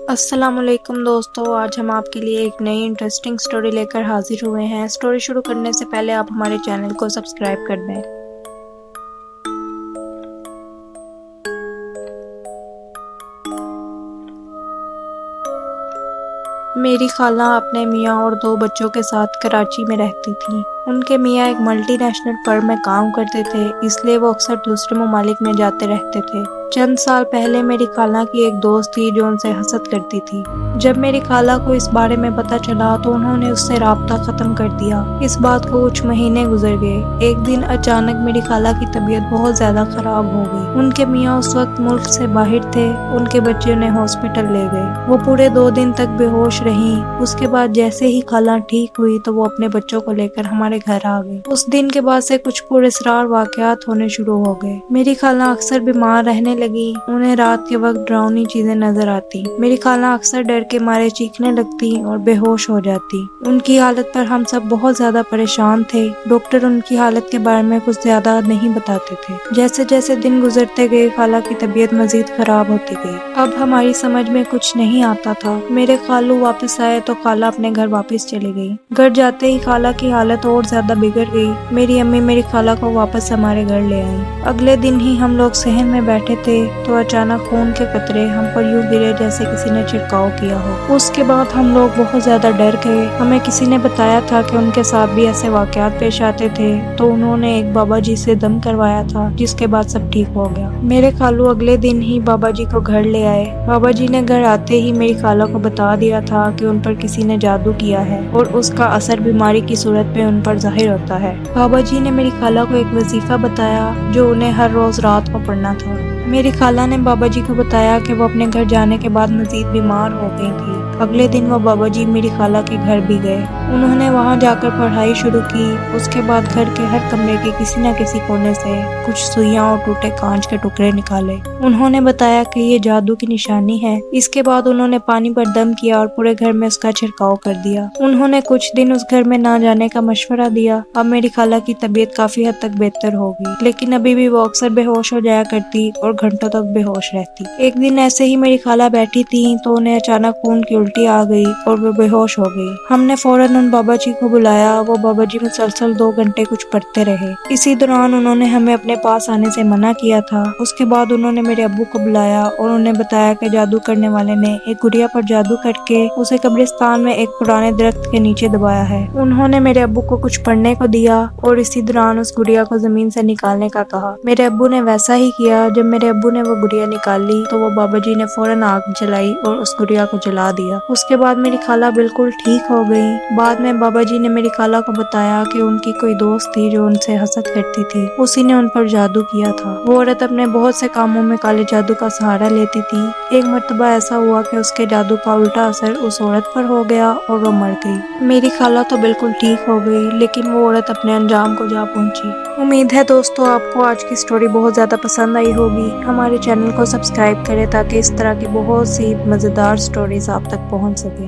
السلام علیکم دوستو، آج ہم آپ کے لیے ایک نئی انٹرسٹنگ سٹوری لے کر حاضر ہوئے ہیں۔ سٹوری شروع کرنے سے پہلے آپ ہمارے چینل کو سبسکرائب کر دیں۔ میری خالہ اپنے میاں اور 2 بچوں کے ساتھ کراچی میں رہتی تھیں۔ ان کے میاں ایک ملٹی نیشنل فرم میں کام کرتے تھے، اس لیے وہ اکثر دوسرے ممالک میں جاتے رہتے تھے۔ چند سال پہلے میری خالہ کی ایک دوست تھی جو ان سے حسد کرتی تھی۔ جب میری خالہ کو اس بارے میں پتہ چلا تو انہوں نے اس سے رابطہ ختم کر دیا۔ اس بات کو کچھ مہینے گزر گئے۔ ایک دن اچانک میری خالہ کی طبیعت بہت زیادہ خراب ہو گئی۔ ان کے میاں اس وقت ملک سے باہر تھے۔ ان کے بچے انہیں ہاسپٹل لے گئے۔ وہ پورے 2 دن تک بے ہوش رہیں۔ اس کے بعد جیسے ہی خالہ ٹھیک ہوئی تو وہ اپنے بچوں کو لے کر ہمارے گھر آ گئی۔ اس دن کے بعد سے کچھ پراسرار واقعات ہونے شروع ہو گئے۔ میری خالہ اکثر بیمار رہنے لگی۔ انہیں رات کے وقت ڈراؤنی چیزیں نظر آتی۔ میری خالہ اکثر ڈر کے مارے چیخنے لگتی اور بے ہوش ہو جاتی۔ ان کی حالت پر ہم سب بہت زیادہ پریشان تھے۔ ڈاکٹر ان کی حالت کے بارے میں کچھ زیادہ نہیں بتاتے تھے۔ جیسے جیسے دن گزرتے گئے خالہ کی طبیعت مزید خراب ہوتی گئی۔ اب ہماری سمجھ میں کچھ نہیں آتا تھا۔ میرے خالو واپس آئے تو خالہ اپنے گھر واپس چلی گئی۔ گھر جاتے ہی خالہ کی حالت اور زیادہ بگڑ گئی۔ میری امی میری خالہ کو واپس ہمارے گھر لے آئیں۔ اگلے دن ہی ہم لوگ صحن میں بیٹھے تھے تو اچانک خون کے قطرے ہم پر یوں گرے جیسے کسی نے چھڑکاؤ کیا ہو۔ اس کے بعد ہم لوگ بہت زیادہ ڈر گئے۔ ہمیں کسی نے بتایا تھا کہ ان کے ساتھ بھی ایسے واقعات پیش آتے تھے، تو انہوں نے ایک بابا جی سے دم کروایا تھا، جس کے بعد سب ٹھیک ہو گیا۔ میرے خالو اگلے دن ہی بابا جی کو گھر لے آئے۔ بابا جی نے گھر آتے ہی میری خالہ کو بتا دیا تھا کہ ان پر کسی نے جادو کیا ہے اور اس کا اثر بیماری کی صورت میں ان پر ظاہر ہوتا ہے۔ بابا جی نے میری خالہ کو ایک وظیفہ بتایا جو انہیں ہر روز رات کو پڑھنا تھا۔ میری خالہ نے بابا جی کو بتایا کہ وہ اپنے گھر جانے کے بعد مزید بیمار ہو گئی تھی۔ اگلے دن وہ بابا جی میری خالہ کے گھر بھی گئے۔ انہوں نے وہاں جا کر پڑھائی شروع کی۔ اس کے بعد گھر کے ہر کمرے کے کسی نہ کسی کونے سے کچھ سوئیاں اور ٹوٹے کانچ کے ٹکڑے نکالے۔ انہوں نے بتایا کہ یہ جادو کی نشانی ہے۔ اس کے بعد انہوں نے پانی پر دم کیا اور پورے گھر میں اس کا چھڑکاؤ کر دیا۔ انہوں نے کچھ دن اس گھر میں نہ جانے کا مشورہ دیا۔ اب میری خالہ کی طبیعت کافی حد تک بہتر ہو گئی، لیکن ابھی بھی وہ اکثر بے ہوش ہو جایا کرتی اور گھنٹوں تک بے ہوش رہتی۔ ایک دن ایسے ہی میری خالہ بیٹھی تھی تو انہیں اچانک خون کی الٹی آ گئی اور وہ بے ہوش ہو گئی۔ ہم نے فوراً ان بابا جی کو بلایا۔ وہ بابا جی مسلسل 2 گھنٹے کچھ پڑھتے رہے۔ اسی دوران انہوں نے ہمیں اپنے پاس آنے سے منع کیا تھا۔ اس کے بعد انہوں نے میرے ابو کو بلایا اور انہیں بتایا کہ جادو کرنے والے نے ایک گڑیا پر جادو کر کے اسے قبرستان میں ایک پرانے درخت کے نیچے دبایا ہے۔ انہوں نے میرے ابو کو کچھ پڑھنے کو دیا اور اسی دوران اس گڑیا کو زمین سے نکالنے کا کہا۔ میرے ابو نے ویسا ہی کیا۔ جب میرے ابو نے وہ گڑیا نکال لی تو وہ بابا جی نے فوراً آگ جلائی اور اس گڑیا کو جلا دیا۔ اس کے بعد میری خالہ بالکل ٹھیک ہو گئی۔ بعد میں بابا جی نے میری خالہ کو بتایا کہ ان کی کوئی دوست تھی جو ان سے حسد کرتی تھی، اسی نے ان پر جادو کیا تھا۔ وہ عورت اپنے بہت سے کاموں میں کالے جادو کا سہارا لیتی تھی۔ ایک مرتبہ ایسا ہوا کہ اس کے جادو کا الٹا اثر اس عورت پر ہو گیا اور وہ مر گئی۔ میری خالہ تو بالکل ٹھیک ہو گئی، لیکن وہ عورت اپنے انجام کو جا پہنچی۔ امید ہے دوستو آپ کو آج کی سٹوری بہت زیادہ پسند آئی ہوگی۔ ہمارے چینل کو سبسکرائب کریں تاکہ اس طرح کی بہت سی مزیدار سٹوریز آپ تک پہنچ سکیں۔